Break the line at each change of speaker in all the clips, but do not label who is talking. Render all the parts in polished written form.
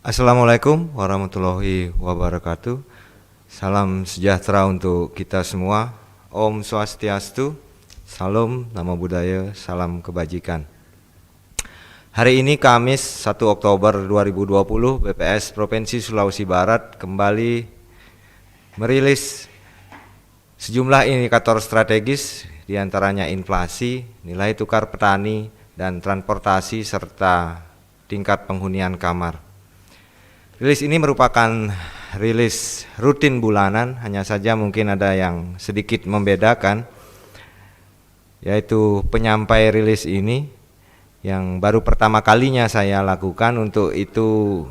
Assalamualaikum warahmatullahi wabarakatuh. Salam sejahtera untuk kita semua. Om Swastiastu, Salam, Namo Buddhaya, Salam Kebajikan. Hari ini Kamis 1 Oktober 2020, BPS Provinsi Sulawesi Barat kembali merilis sejumlah indikator strategis, diantaranya inflasi, nilai tukar petani, dan transportasi, serta tingkat penghunian kamar. Rilis ini merupakan rilis rutin bulanan, hanya saja mungkin ada yang sedikit membedakan, yaitu penyampai rilis ini yang baru pertama kalinya saya lakukan. Untuk itu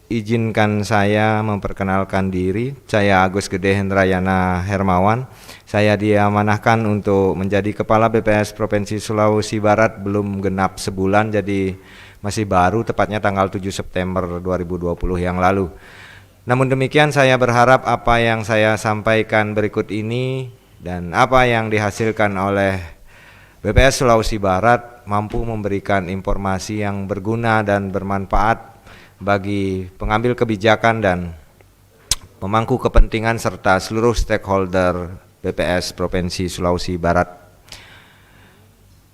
izinkan saya memperkenalkan diri. Saya Agus Gede Hendrayana Hermawan. Saya diamanahkan untuk menjadi Kepala BPS Provinsi Sulawesi Barat belum genap sebulan, jadi masih baru, tepatnya tanggal 7 September 2020 yang lalu. Namun demikian, saya berharap apa yang saya sampaikan berikut ini dan apa yang dihasilkan oleh BPS Sulawesi Barat mampu memberikan informasi yang berguna dan bermanfaat bagi pengambil kebijakan dan pemangku kepentingan serta seluruh stakeholder BPS Provinsi Sulawesi Barat.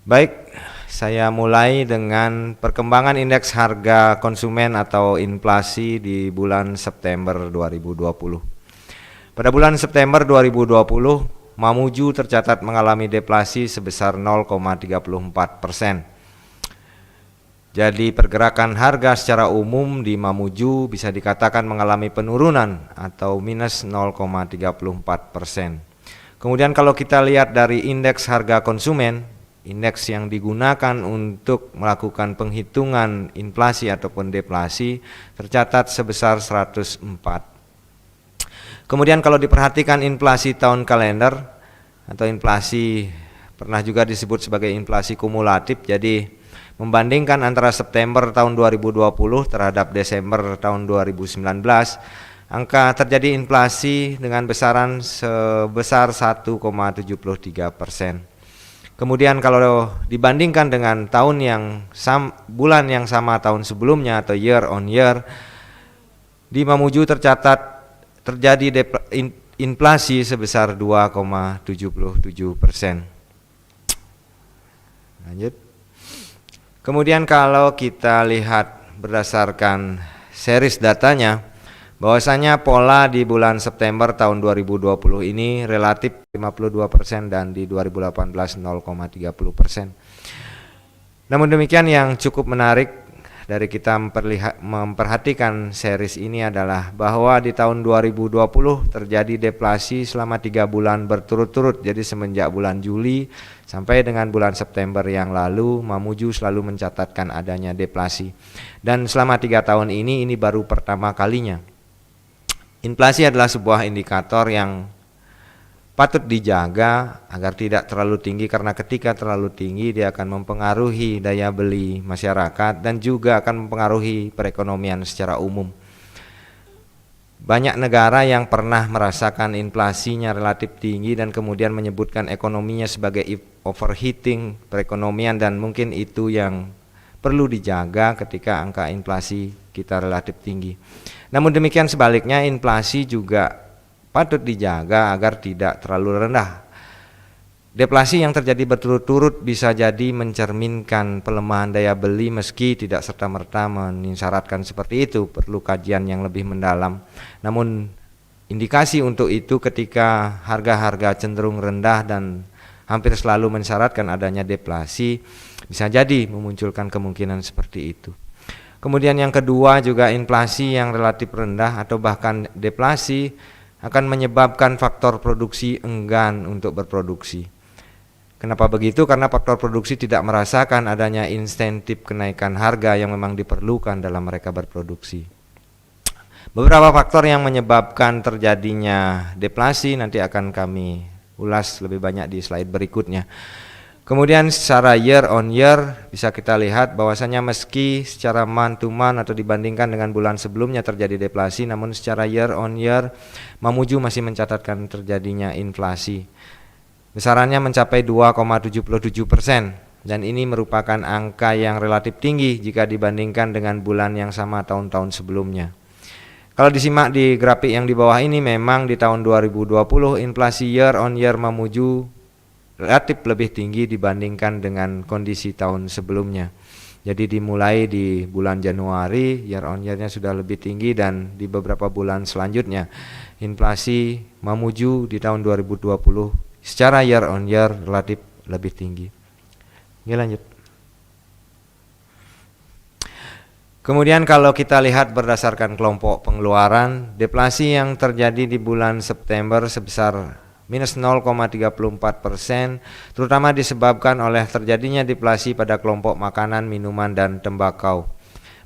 Baik, saya mulai dengan perkembangan indeks harga konsumen atau inflasi di bulan September 2020. Pada bulan September 2020, Mamuju tercatat mengalami deflasi sebesar 0,34%. Jadi pergerakan harga secara umum di Mamuju bisa dikatakan mengalami penurunan atau minus 0,34%. Kemudian kalau kita lihat dari indeks harga konsumen, indeks yang digunakan untuk melakukan penghitungan inflasi ataupun deflasi tercatat sebesar 104. Kemudian kalau diperhatikan inflasi tahun kalender atau inflasi pernah juga disebut sebagai inflasi kumulatif, jadi membandingkan antara September tahun 2020 terhadap Desember tahun 2019, angka terjadi inflasi dengan besaran sebesar 1,73%. Kemudian kalau dibandingkan dengan tahun yang bulan yang sama tahun sebelumnya atau year on year, di Mamuju tercatat terjadi inflasi sebesar 2,77%. Lanjut. Kemudian kalau kita lihat berdasarkan series datanya, bahwasanya pola di bulan September tahun 2020 ini relatif 52% dan di 2018 0,30%. Namun demikian, yang cukup menarik dari kita memperhatikan series ini adalah bahwa di tahun 2020 terjadi deflasi selama 3 bulan berturut-turut. Jadi semenjak bulan Juli sampai dengan bulan September yang lalu, Mamuju selalu mencatatkan adanya deflasi. Dan selama 3 tahun ini baru pertama kalinya. Inflasi adalah sebuah indikator yang patut dijaga agar tidak terlalu tinggi, karena ketika terlalu tinggi dia akan mempengaruhi daya beli masyarakat dan juga akan mempengaruhi perekonomian secara umum. Banyak negara yang pernah merasakan inflasinya relatif tinggi dan kemudian menyebutkan ekonominya sebagai overheating perekonomian, dan mungkin itu yang perlu dijaga ketika angka inflasi kita relatif tinggi. Namun demikian sebaliknya, inflasi juga patut dijaga agar tidak terlalu rendah. Deflasi yang terjadi berturut-turut bisa jadi mencerminkan pelemahan daya beli, meski tidak serta-merta mensyaratkan seperti itu, perlu kajian yang lebih mendalam. Namun indikasi untuk itu ketika harga-harga cenderung rendah dan hampir selalu mensyaratkan adanya deflasi, bisa jadi memunculkan kemungkinan seperti itu. Kemudian yang kedua juga, inflasi yang relatif rendah atau bahkan deflasi akan menyebabkan faktor produksi enggan untuk berproduksi. Kenapa begitu? Karena faktor produksi tidak merasakan adanya insentif kenaikan harga yang memang diperlukan dalam mereka berproduksi. Beberapa faktor yang menyebabkan terjadinya deflasi nanti akan kami ulas lebih banyak di slide berikutnya. Kemudian secara year on year bisa kita lihat bahwasanya meski secara month to month atau dibandingkan dengan bulan sebelumnya terjadi deflasi, namun secara year on year Mamuju masih mencatatkan terjadinya inflasi. Besarannya mencapai 2,77%. dan ini merupakan angka yang relatif tinggi jika dibandingkan dengan bulan yang sama tahun-tahun sebelumnya. Kalau disimak di grafik yang di bawah ini, memang di tahun 2020 inflasi year on year Mamuju relatif lebih tinggi dibandingkan dengan kondisi tahun sebelumnya. Jadi dimulai di bulan Januari year on year-nya sudah lebih tinggi, dan di beberapa bulan selanjutnya inflasi Mamuju di tahun 2020 secara year on year relatif lebih tinggi. Oke, lanjut. Kemudian kalau kita lihat berdasarkan kelompok pengeluaran, deflasi yang terjadi di bulan September sebesar minus 0,34%, terutama disebabkan oleh terjadinya deflasi pada kelompok makanan, minuman, dan tembakau.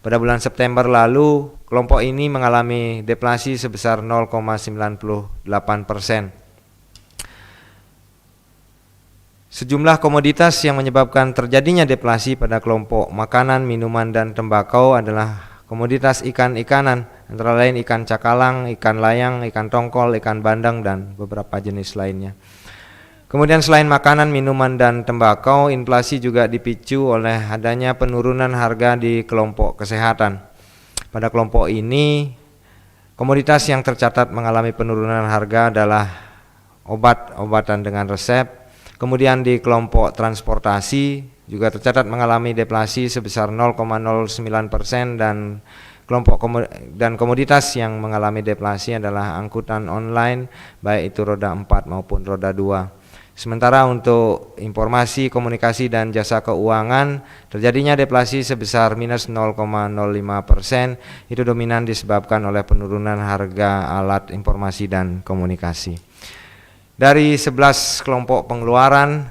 Pada bulan September lalu, kelompok ini mengalami deflasi sebesar 0,98%. Sejumlah komoditas yang menyebabkan terjadinya deflasi pada kelompok makanan, minuman, dan tembakau adalah komoditas ikan-ikanan, antara lain ikan cakalang, ikan layang, ikan tongkol, ikan bandeng, dan beberapa jenis lainnya. Kemudian selain makanan, minuman, dan tembakau, inflasi juga dipicu oleh adanya penurunan harga di kelompok kesehatan. Pada kelompok ini, komoditas yang tercatat mengalami penurunan harga adalah obat-obatan dengan resep. Kemudian di kelompok transportasi juga tercatat mengalami deflasi sebesar 0,09%, dan komoditas yang mengalami deflasi adalah angkutan online, baik itu roda 4 maupun roda 2. Sementara untuk informasi, komunikasi, dan jasa keuangan, terjadinya deflasi sebesar minus 0,05%, itu dominan disebabkan oleh penurunan harga alat informasi dan komunikasi. Dari 11 kelompok pengeluaran,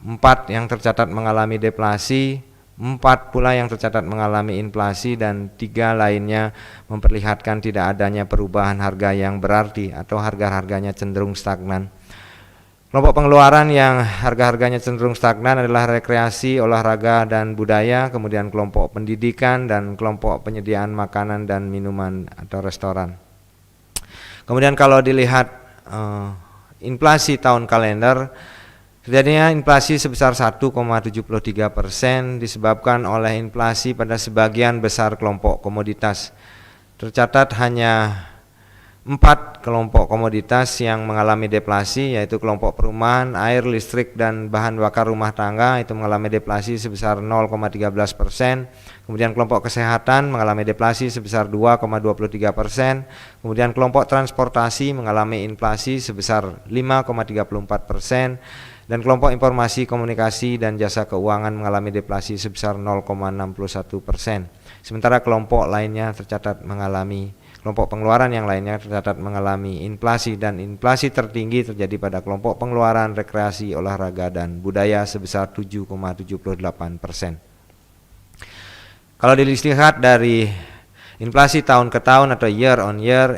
4 yang tercatat mengalami deflasi, 4 pula yang tercatat mengalami inflasi, dan 3 lainnya memperlihatkan tidak adanya perubahan harga yang berarti atau harga-harganya cenderung stagnan. Kelompok pengeluaran yang harga-harganya cenderung stagnan adalah rekreasi, olahraga, dan budaya, kemudian kelompok pendidikan, dan kelompok penyediaan makanan dan minuman atau restoran. Kemudian kalau dilihat inflasi tahun kalender, terjadinya inflasi sebesar 1,73% disebabkan oleh inflasi pada sebagian besar kelompok komoditas. Tercatat hanya 4 kelompok komoditas yang mengalami deflasi, yaitu kelompok perumahan, air, listrik, dan bahan bakar rumah tangga, itu mengalami deflasi sebesar 0,13%. Kemudian kelompok kesehatan mengalami deflasi sebesar 2,23%. Kemudian kelompok transportasi mengalami inflasi sebesar 5,34%. Dan kelompok informasi, komunikasi, dan jasa keuangan mengalami deflasi sebesar 0,61%. Sementara kelompok pengeluaran yang lainnya tercatat mengalami inflasi, dan inflasi tertinggi terjadi pada kelompok pengeluaran rekreasi, olahraga, dan budaya sebesar 7,78%. Kalau dilihat dari inflasi tahun ke tahun atau year on year,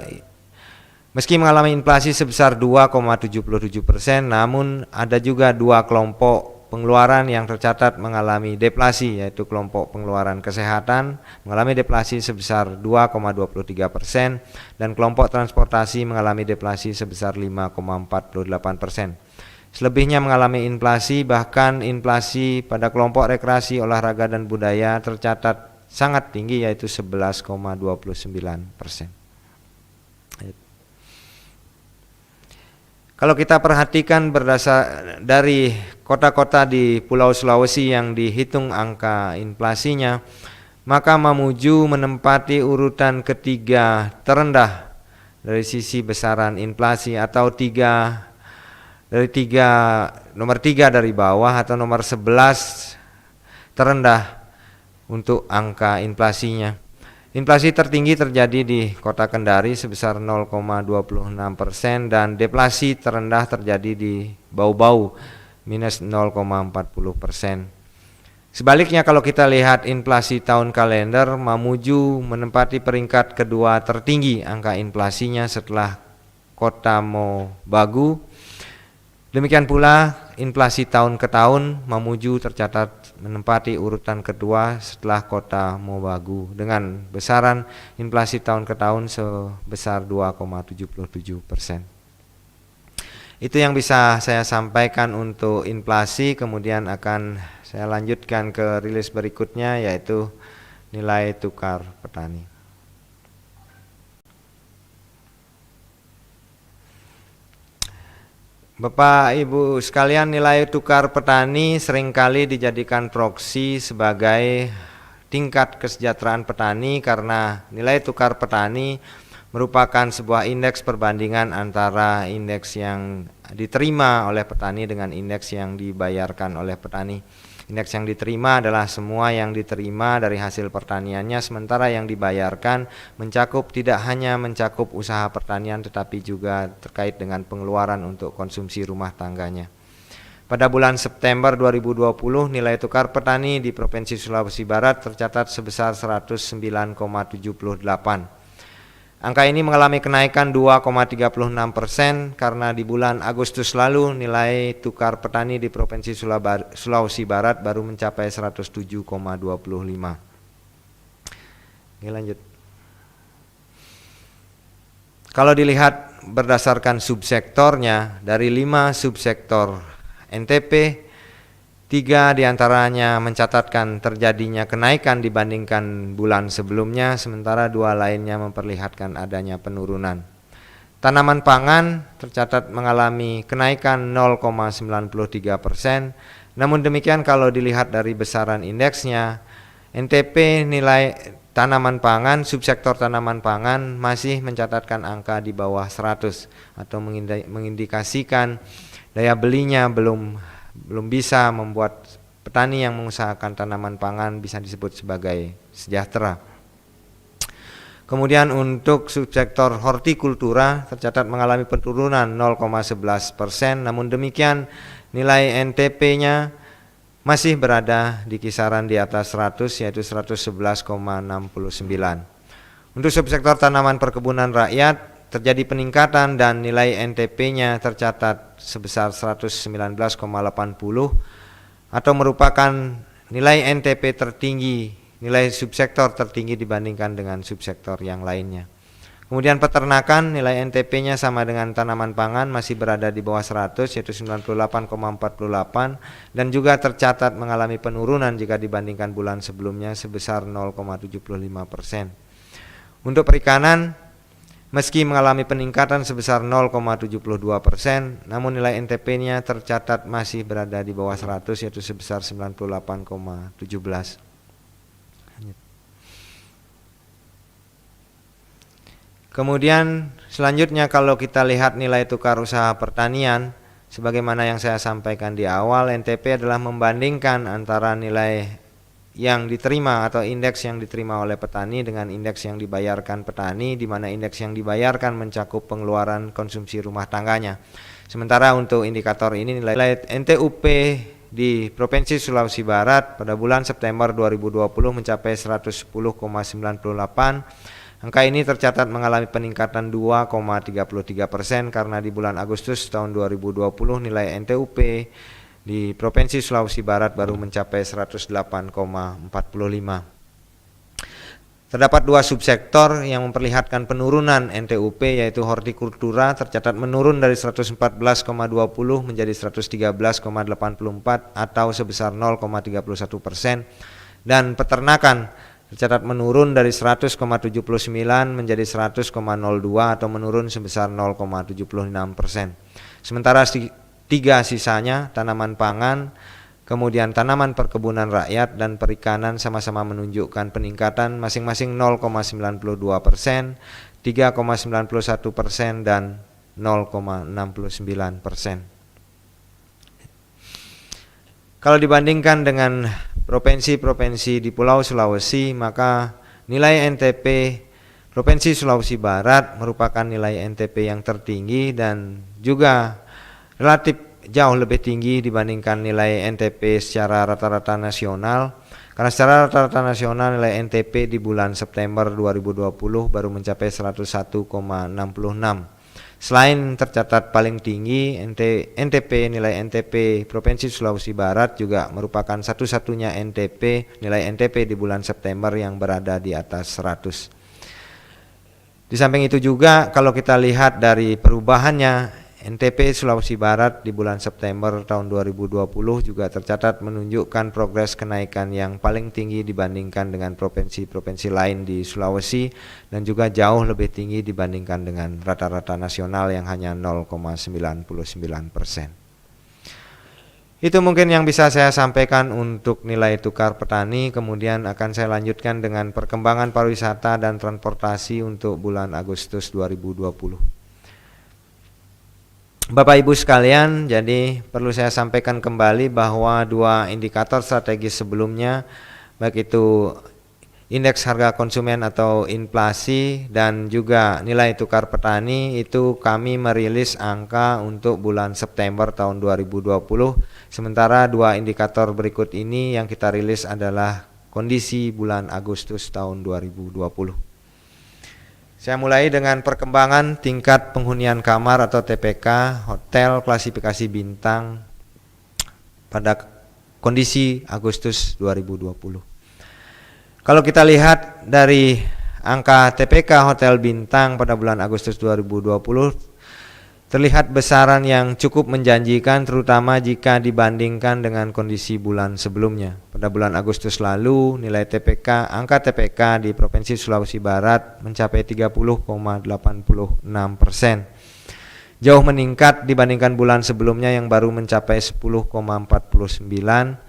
meski mengalami inflasi sebesar 2,77%, namun ada juga 2 kelompok pengeluaran yang tercatat mengalami deflasi, yaitu kelompok pengeluaran kesehatan mengalami deflasi sebesar 2,23%, dan kelompok transportasi mengalami deflasi sebesar 5,48%. Selebihnya mengalami inflasi, bahkan inflasi pada kelompok rekreasi, olahraga, dan budaya tercatat sangat tinggi, yaitu 11,29%. Kalau kita perhatikan berdasar dari kota-kota di Pulau Sulawesi yang dihitung angka inflasinya, maka Mamuju menempati urutan ketiga terendah dari sisi besaran inflasi, atau nomor 3 dari bawah, atau nomor 11 terendah untuk angka inflasinya. Inflasi tertinggi terjadi di Kota Kendari sebesar 0,26%, dan deflasi terendah terjadi di Bau-Bau minus 0,40%. Sebaliknya kalau kita lihat inflasi tahun kalender, Mamuju menempati peringkat kedua tertinggi angka inflasinya setelah Kota Mobagu. Demikian pula inflasi tahun ke tahun, Mamuju tercatat menempati urutan kedua setelah Kota Mobagu dengan besaran inflasi tahun ke tahun sebesar 2,77%. Itu yang bisa saya sampaikan untuk inflasi, kemudian akan Saya lanjutkan ke rilis berikutnya, yaitu nilai tukar petani. Bapak Ibu sekalian, nilai tukar petani seringkali dijadikan proksi sebagai tingkat kesejahteraan petani, karena nilai tukar petani merupakan sebuah indeks perbandingan antara indeks yang diterima oleh petani dengan indeks yang dibayarkan oleh petani. Indeks yang diterima adalah semua yang diterima dari hasil pertaniannya, sementara yang dibayarkan tidak hanya mencakup usaha pertanian tetapi juga terkait dengan pengeluaran untuk konsumsi rumah tangganya. Pada bulan September 2020, nilai tukar petani di Provinsi Sulawesi Barat tercatat sebesar 109,78. Angka ini mengalami kenaikan 2,36% karena di bulan Agustus lalu nilai tukar petani di Provinsi Sulawesi Barat baru mencapai 107,25. Oke, lanjut. Kalau dilihat berdasarkan subsektornya, dari 5 subsektor NTP, 3 diantaranya mencatatkan terjadinya kenaikan dibandingkan bulan sebelumnya, sementara 2 lainnya memperlihatkan adanya penurunan. Tanaman pangan tercatat mengalami kenaikan 0,93%, namun demikian kalau dilihat dari besaran indeksnya, NTP nilai tanaman pangan, subsektor tanaman pangan masih mencatatkan angka di bawah 100 atau mengindikasikan daya belinya belum bisa membuat petani yang mengusahakan tanaman pangan bisa disebut sebagai sejahtera. Kemudian untuk subsektor hortikultura tercatat mengalami penurunan 0,11%, namun demikian nilai NTP-nya masih berada di kisaran di atas 100, yaitu 111,69. Untuk subsektor tanaman perkebunan rakyat terjadi peningkatan dan nilai NTP-nya tercatat sebesar 119,80 atau merupakan nilai NTP tertinggi, nilai subsektor tertinggi dibandingkan dengan subsektor yang lainnya. Kemudian peternakan, nilai NTP-nya sama dengan tanaman pangan masih berada di bawah 100, yaitu 98,48, dan juga tercatat mengalami penurunan jika dibandingkan bulan sebelumnya sebesar 0,75%. Untuk perikanan, meski mengalami peningkatan sebesar 0,72%, namun nilai NTP-nya tercatat masih berada di bawah 100, yaitu sebesar 98,17. Kemudian selanjutnya kalau kita lihat nilai tukar usaha pertanian, sebagaimana yang saya sampaikan di awal, NTP adalah membandingkan antara nilai yang diterima atau indeks yang diterima oleh petani dengan indeks yang dibayarkan petani, di mana indeks yang dibayarkan mencakup pengeluaran konsumsi rumah tangganya. Sementara untuk indikator ini, nilai NTUP di Provinsi Sulawesi Barat pada bulan September 2020 mencapai 110,98. Angka ini tercatat mengalami peningkatan 2,33% karena di bulan Agustus tahun 2020 nilai NTUP di Provinsi Sulawesi Barat baru mencapai 108,45. Terdapat 2 subsektor yang memperlihatkan penurunan NTUP, yaitu hortikultura tercatat menurun dari 114,20 menjadi 113,84 atau sebesar 0,31%, dan peternakan tercatat menurun dari 100,79 menjadi 100,02 atau menurun sebesar 0,76%. Sementara 3 sisanya, tanaman pangan, kemudian tanaman perkebunan rakyat dan perikanan sama-sama menunjukkan peningkatan masing-masing 0,92%, 3,91% dan 0,69%. Kalau dibandingkan dengan provinsi-provinsi di Pulau Sulawesi, maka nilai NTP Provinsi Sulawesi Barat merupakan nilai NTP yang tertinggi dan juga relatif jauh lebih tinggi dibandingkan nilai NTP secara rata-rata nasional, karena secara rata-rata nasional nilai NTP di bulan September 2020 baru mencapai 101,66. Selain tercatat paling tinggi, nilai NTP Provinsi Sulawesi Barat juga merupakan satu-satunya nilai NTP di bulan September yang berada di atas 100. Di samping itu juga kalau kita lihat dari perubahannya NTP Sulawesi Barat di bulan September tahun 2020 juga tercatat menunjukkan progres kenaikan yang paling tinggi dibandingkan dengan provinsi-provinsi lain di Sulawesi dan juga jauh lebih tinggi dibandingkan dengan rata-rata nasional yang hanya 0,99%. Itu mungkin yang bisa saya sampaikan untuk nilai tukar petani. Kemudian akan saya lanjutkan dengan perkembangan pariwisata dan transportasi untuk bulan Agustus 2020. Bapak Ibu sekalian, jadi perlu saya sampaikan kembali bahwa dua indikator strategis sebelumnya, baik itu indeks harga konsumen atau inflasi dan juga nilai tukar petani, itu kami merilis angka untuk bulan September tahun 2020. Sementara dua indikator berikut ini yang kita rilis adalah kondisi bulan Agustus tahun 2020. Saya mulai dengan perkembangan tingkat penghunian kamar atau TPK hotel klasifikasi bintang pada kondisi Agustus 2020. Kalau kita lihat dari angka TPK hotel bintang pada bulan Agustus 2020, terlihat besaran yang cukup menjanjikan terutama jika dibandingkan dengan kondisi bulan sebelumnya. Pada bulan Agustus lalu, nilai TPK, angka TPK di Provinsi Sulawesi Barat mencapai 30,86%. Jauh meningkat dibandingkan bulan sebelumnya yang baru mencapai 10,49%,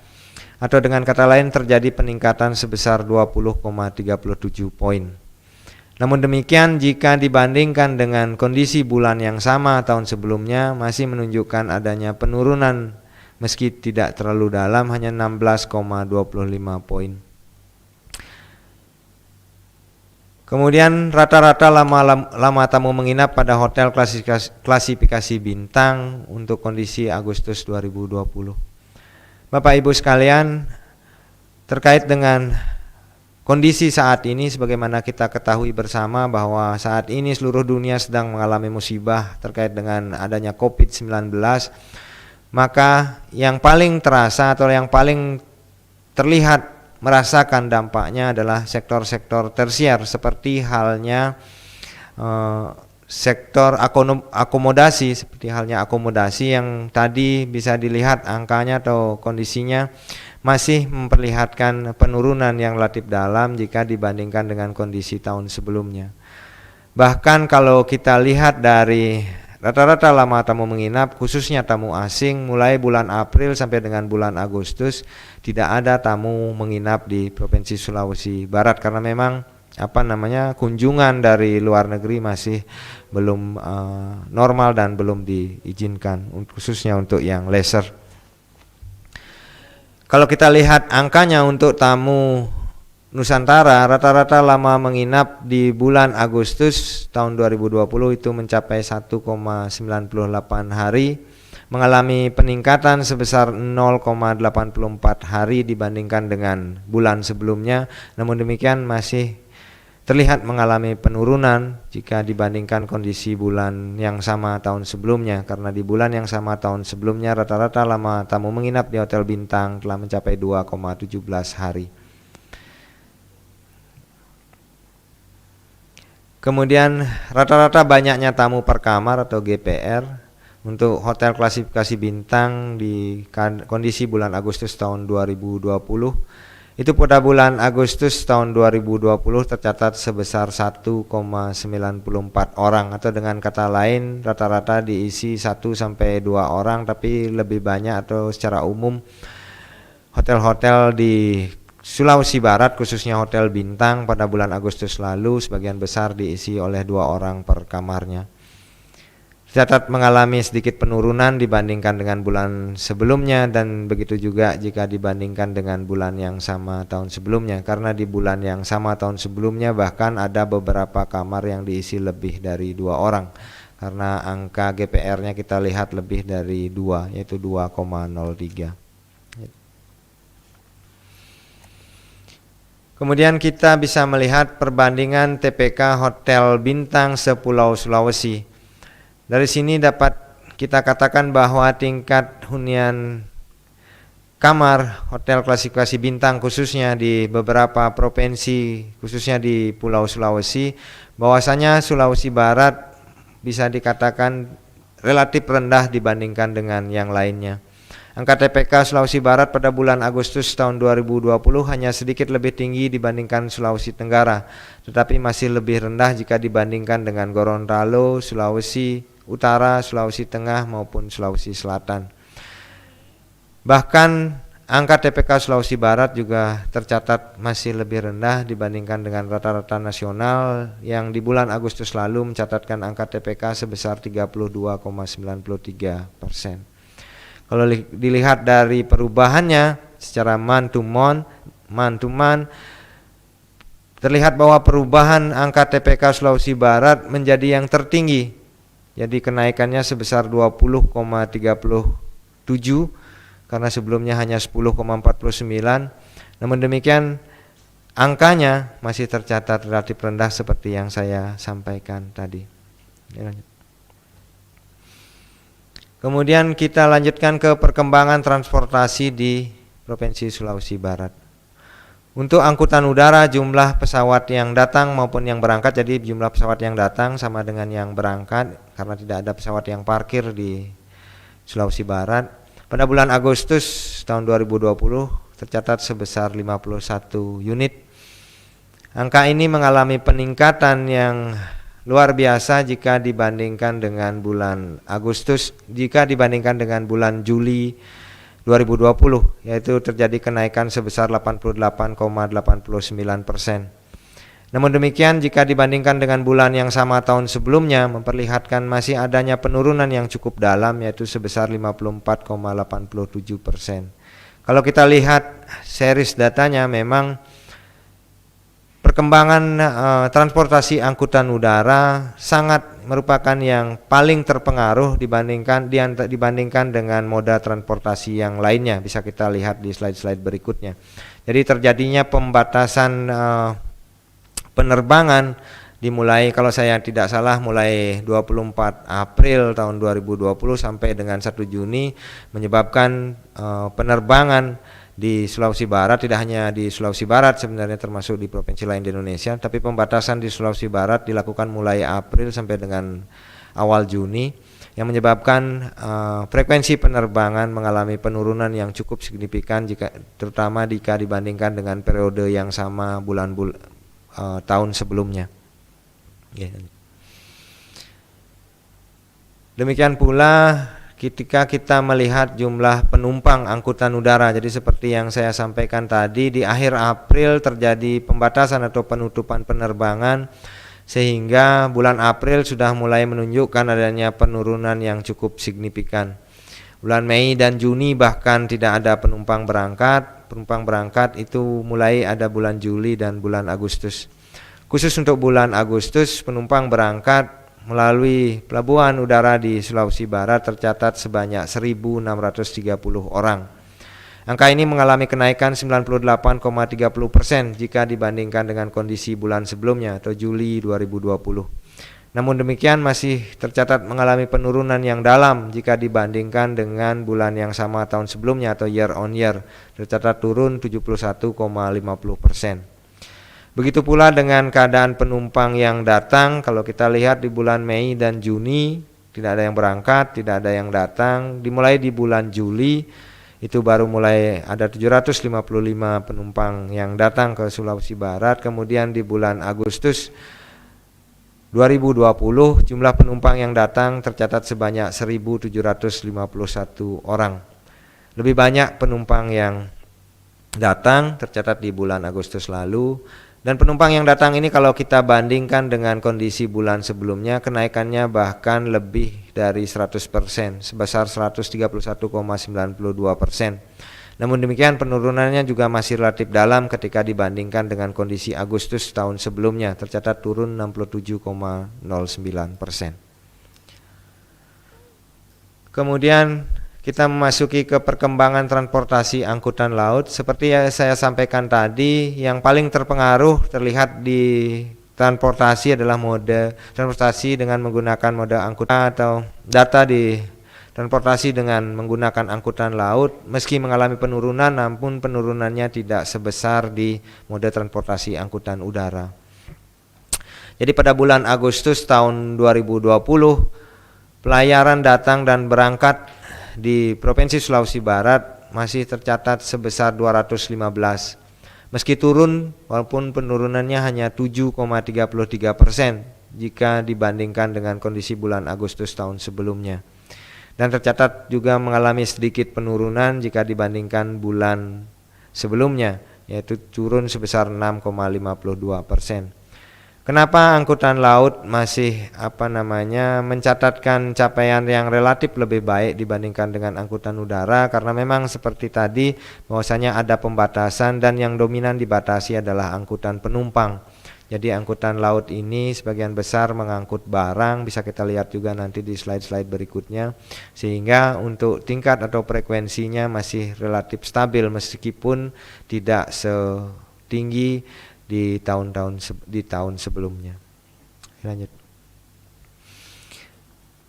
atau dengan kata lain terjadi peningkatan sebesar 20,37 poin. Namun demikian, jika dibandingkan dengan kondisi bulan yang sama tahun sebelumnya, masih menunjukkan adanya penurunan meski tidak terlalu dalam, hanya 16,25 poin. Kemudian rata-rata lama tamu menginap pada hotel klasifikasi bintang untuk kondisi Agustus 2020. Bapak Ibu sekalian, terkait dengan kondisi saat ini, sebagaimana kita ketahui bersama bahwa saat ini seluruh dunia sedang mengalami musibah terkait dengan adanya COVID-19, maka yang paling terasa atau yang paling terlihat merasakan dampaknya adalah sektor-sektor tersier, seperti halnya sektor akomodasi, seperti halnya akomodasi yang tadi bisa dilihat angkanya atau kondisinya masih memperlihatkan penurunan yang relatif dalam jika dibandingkan dengan kondisi tahun sebelumnya. Bahkan kalau kita lihat dari rata-rata lama tamu menginap, khususnya tamu asing, mulai bulan April sampai dengan bulan Agustus tidak ada tamu menginap di Provinsi Sulawesi Barat karena memang kunjungan dari luar negeri masih belum normal dan belum diizinkan, khususnya untuk yang leisure. Kalau kita lihat angkanya untuk tamu Nusantara, rata-rata lama menginap di bulan Agustus tahun 2020 itu mencapai 1,98 hari, mengalami peningkatan sebesar 0,84 hari dibandingkan dengan bulan sebelumnya. Namun demikian masih terlihat mengalami penurunan jika dibandingkan kondisi bulan yang sama tahun sebelumnya, karena di bulan yang sama tahun sebelumnya rata-rata lama tamu menginap di hotel bintang telah mencapai 2,17 hari. Kemudian rata-rata banyaknya tamu per kamar atau GPR untuk hotel klasifikasi bintang di kondisi bulan Agustus tahun 2020 itu pada bulan Agustus tahun 2020 tercatat sebesar 1,94 orang, atau dengan kata lain rata-rata diisi 1-2 orang, tapi lebih banyak atau secara umum hotel-hotel di Sulawesi Barat khususnya hotel bintang pada bulan Agustus lalu sebagian besar diisi oleh 2 orang per kamarnya. Tercatat mengalami sedikit penurunan dibandingkan dengan bulan sebelumnya, dan begitu juga jika dibandingkan dengan bulan yang sama tahun sebelumnya, karena di bulan yang sama tahun sebelumnya bahkan ada beberapa kamar yang diisi lebih dari 2 orang karena angka GPR-nya kita lihat lebih dari 2, yaitu 2,03. Kemudian kita bisa melihat perbandingan TPK hotel bintang sepulau Sulawesi. Dari sini dapat kita katakan bahwa tingkat hunian kamar hotel klasifikasi bintang khususnya di beberapa provinsi, khususnya di Pulau Sulawesi, bahwasanya Sulawesi Barat bisa dikatakan relatif rendah dibandingkan dengan yang lainnya. Angka TPK Sulawesi Barat pada bulan Agustus tahun 2020 hanya sedikit lebih tinggi dibandingkan Sulawesi Tenggara, tetapi masih lebih rendah jika dibandingkan dengan Gorontalo, Sulawesi Utara, Sulawesi Tengah maupun Sulawesi Selatan. Bahkan angka TPK Sulawesi Barat juga tercatat masih lebih rendah dibandingkan dengan rata-rata nasional yang di bulan Agustus lalu mencatatkan angka TPK sebesar 32,93%. Kalau dilihat dari perubahannya secara month to month, terlihat bahwa perubahan angka TPK Sulawesi Barat menjadi yang tertinggi. Jadi kenaikannya sebesar 20,37 karena sebelumnya hanya 10,49. Namun demikian angkanya masih tercatat relatif rendah seperti yang saya sampaikan tadi. Kemudian kita lanjutkan ke perkembangan transportasi di Provinsi Sulawesi Barat. Untuk angkutan udara, jumlah pesawat yang datang maupun yang berangkat, jadi jumlah pesawat yang datang sama dengan yang berangkat karena tidak ada pesawat yang parkir di Sulawesi Barat. Pada bulan Agustus tahun 2020 tercatat sebesar 51 unit. Angka ini mengalami peningkatan yang luar biasa jika dibandingkan dengan bulan Agustus, jika dibandingkan dengan bulan Juli 2020, yaitu terjadi kenaikan sebesar 88,89%. Namun demikian jika dibandingkan dengan bulan yang sama tahun sebelumnya memperlihatkan masih adanya penurunan yang cukup dalam, yaitu sebesar 54,87%. Kalau kita lihat series datanya, memang perkembangan transportasi angkutan udara sangat merupakan yang paling terpengaruh dibandingkan dengan moda transportasi yang lainnya. Bisa kita lihat di slide-slide berikutnya. Jadi terjadinya pembatasan penerbangan dimulai, kalau saya tidak salah, mulai 24 April tahun 2020 sampai dengan 1 Juni menyebabkan penerbangan di Sulawesi Barat, tidak hanya di Sulawesi Barat sebenarnya termasuk di provinsi lain di Indonesia, tapi pembatasan di Sulawesi Barat dilakukan mulai April sampai dengan awal Juni yang menyebabkan frekuensi penerbangan mengalami penurunan yang cukup signifikan terutama jika dibandingkan dengan periode yang sama tahun sebelumnya. Demikian pula ketika kita melihat jumlah penumpang angkutan udara, jadi seperti yang saya sampaikan tadi, di akhir April terjadi pembatasan atau penutupan penerbangan sehingga bulan April sudah mulai menunjukkan adanya penurunan yang cukup signifikan. Bulan Mei dan Juni bahkan tidak ada penumpang berangkat. Penumpang berangkat itu mulai ada bulan Juli dan bulan Agustus. Khusus untuk bulan Agustus, penumpang berangkat melalui pelabuhan udara di Sulawesi Barat tercatat sebanyak 1.630 orang. Angka ini mengalami kenaikan 98,30% jika dibandingkan dengan kondisi bulan sebelumnya atau Juli 2020. Namun demikian masih tercatat mengalami penurunan yang dalam jika dibandingkan dengan bulan yang sama tahun sebelumnya atau year on year, tercatat turun 71,50%. Begitu pula dengan keadaan penumpang yang datang. Kalau kita lihat di bulan Mei dan Juni tidak ada yang berangkat, tidak ada yang datang. Dimulai di bulan Juli itu baru mulai ada 755 penumpang yang datang ke Sulawesi Barat. Kemudian di bulan Agustus 2020 jumlah penumpang yang datang tercatat sebanyak 1.751 orang. Lebih banyak penumpang yang datang tercatat di bulan Agustus lalu. Dan penumpang yang datang ini kalau kita bandingkan dengan kondisi bulan sebelumnya, kenaikannya bahkan lebih dari 100%, sebesar 131,92%. Namun demikian penurunannya juga masih relatif dalam ketika dibandingkan dengan kondisi Agustus tahun sebelumnya, tercatat turun 67,09%. Kemudian kita memasuki ke perkembangan transportasi angkutan laut. Seperti yang saya sampaikan tadi, yang paling terpengaruh terlihat di transportasi adalah mode transportasi dengan menggunakan mode angkutan atau data di transportasi dengan menggunakan angkutan laut. Meski mengalami penurunan, namun penurunannya tidak sebesar di mode transportasi angkutan udara. Jadi pada bulan Agustus tahun 2020, pelayaran datang dan berangkat di Provinsi Sulawesi Barat masih tercatat sebesar 215. Meski turun, walaupun penurunannya hanya 7,33% jika dibandingkan dengan kondisi bulan Agustus tahun sebelumnya. Dan tercatat juga mengalami sedikit penurunan jika dibandingkan bulan sebelumnya, yaitu turun sebesar 6,52%. Kenapa angkutan laut masih mencatatkan capaian yang relatif lebih baik dibandingkan dengan angkutan udara? Karena memang seperti tadi bahwasanya ada pembatasan dan yang dominan dibatasi adalah angkutan penumpang. Jadi angkutan laut ini sebagian besar mengangkut barang, bisa kita lihat juga nanti di slide-slide berikutnya, sehingga untuk tingkat atau frekuensinya masih relatif stabil meskipun tidak setinggi di tahun sebelumnya. Lanjut.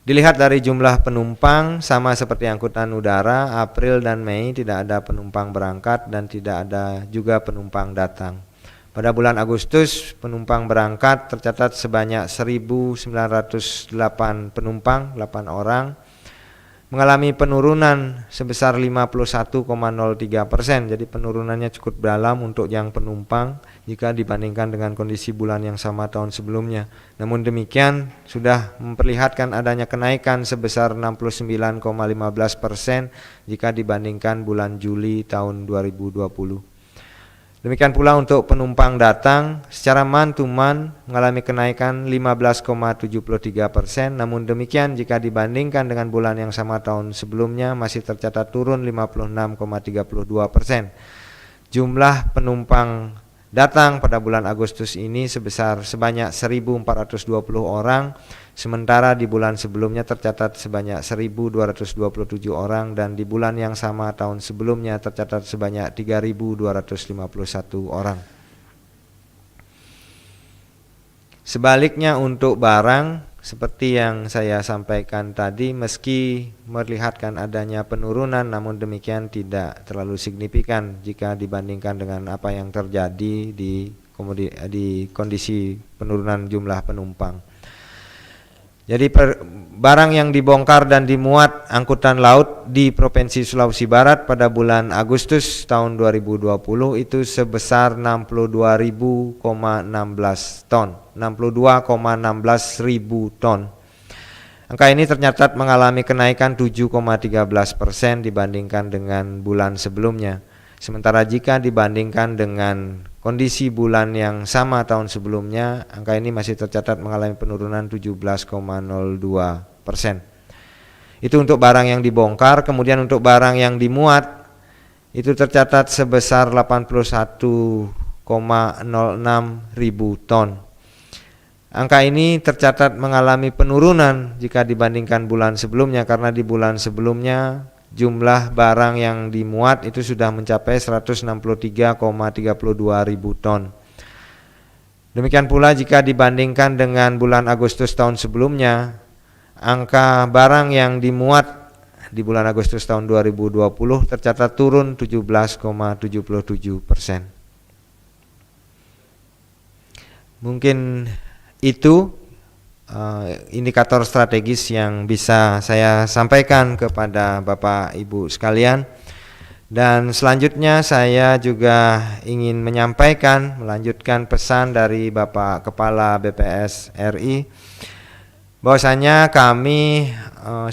Dilihat dari jumlah penumpang, sama seperti angkutan udara, April dan Mei tidak ada penumpang berangkat dan tidak ada juga penumpang datang. Pada bulan Agustus, penumpang berangkat tercatat sebanyak 1.908 penumpang, 8 orang, mengalami penurunan sebesar 51,03%. Jadi penurunannya cukup dalam untuk yang penumpang jika dibandingkan dengan kondisi bulan yang sama tahun sebelumnya. Namun demikian sudah memperlihatkan adanya kenaikan sebesar 69,15% jika dibandingkan bulan Juli tahun 2020. Demikian pula untuk penumpang datang secara man to man mengalami kenaikan 15,73%. Namun demikian jika dibandingkan dengan bulan yang sama tahun sebelumnya masih tercatat turun 56,32%. Jumlah penumpang datang pada bulan Agustus ini sebanyak 1.420 orang, sementara di bulan sebelumnya tercatat sebanyak 1.227 orang dan di bulan yang sama tahun sebelumnya tercatat sebanyak 3.251 orang. Sebaliknya untuk barang, seperti yang saya sampaikan tadi, meski melihatkan adanya penurunan, namun demikian tidak terlalu signifikan jika dibandingkan dengan apa yang terjadi di kondisi penurunan jumlah penumpang. Jadi barang yang dibongkar dan dimuat angkutan laut di Provinsi Sulawesi Barat pada bulan Agustus tahun 2020 itu sebesar 62.016 ton, 62,16 ribu ton. Angka ini tercatat mengalami kenaikan 7,13% dibandingkan dengan bulan sebelumnya. Sementara jika dibandingkan dengan kondisi bulan yang sama tahun sebelumnya, angka ini masih tercatat mengalami penurunan 17,02%. Itu untuk barang yang dibongkar. Kemudian untuk barang yang dimuat itu tercatat sebesar 81,06 ribu ton. Angka ini tercatat mengalami penurunan jika dibandingkan bulan sebelumnya, karena di bulan sebelumnya jumlah barang yang dimuat itu sudah mencapai 163,32 ribu ton. Demikian pula jika dibandingkan dengan bulan Agustus tahun sebelumnya, angka barang yang dimuat di bulan Agustus tahun 2020 tercatat turun 17,77%. Mungkin itu indikator strategis yang bisa saya sampaikan kepada Bapak Ibu sekalian. Dan selanjutnya saya juga ingin melanjutkan pesan dari Bapak Kepala BPS RI, bahwasanya kami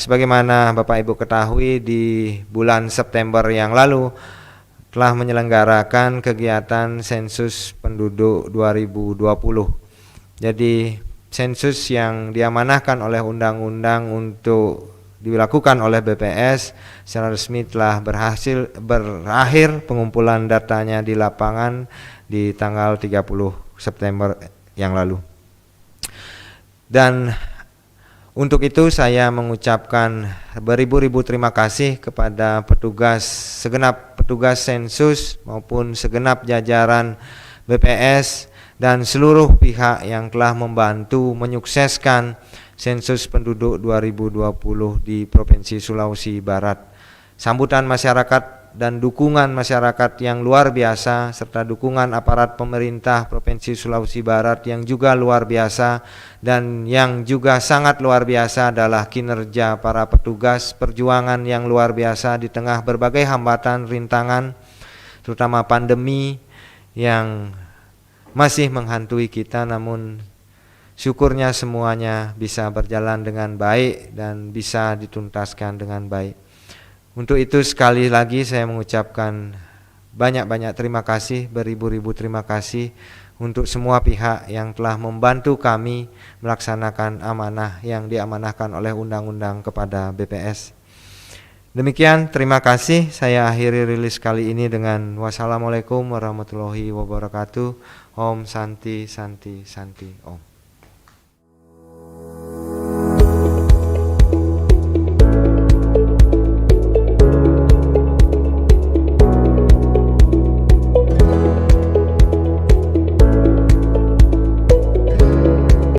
sebagaimana Bapak Ibu ketahui di bulan September yang lalu telah menyelenggarakan kegiatan sensus penduduk 2020. Jadi sensus yang diamanahkan oleh undang-undang untuk dilakukan oleh BPS secara resmi telah berakhir pengumpulan datanya di lapangan di tanggal 30 September yang lalu. Dan untuk itu saya mengucapkan beribu-ribu terima kasih kepada segenap petugas sensus maupun segenap jajaran BPS dan seluruh pihak yang telah membantu menyukseskan sensus penduduk 2020 di Provinsi Sulawesi Barat. Sambutan masyarakat dan dukungan masyarakat yang luar biasa serta dukungan aparat pemerintah Provinsi Sulawesi Barat yang juga luar biasa, dan yang juga sangat luar biasa adalah kinerja para petugas perjuangan yang luar biasa di tengah berbagai hambatan, rintangan, terutama pandemi yang masih menghantui kita, namun syukurnya semuanya bisa berjalan dengan baik dan bisa dituntaskan dengan baik. Untuk itu sekali lagi saya mengucapkan banyak-banyak terima kasih, beribu-ribu terima kasih untuk semua pihak yang telah membantu kami melaksanakan amanah yang diamanahkan oleh undang-undang kepada BPS. Demikian, terima kasih. Saya akhiri rilis kali ini dengan wassalamualaikum warahmatullahi wabarakatuh. Om Santi Santi Santi Om.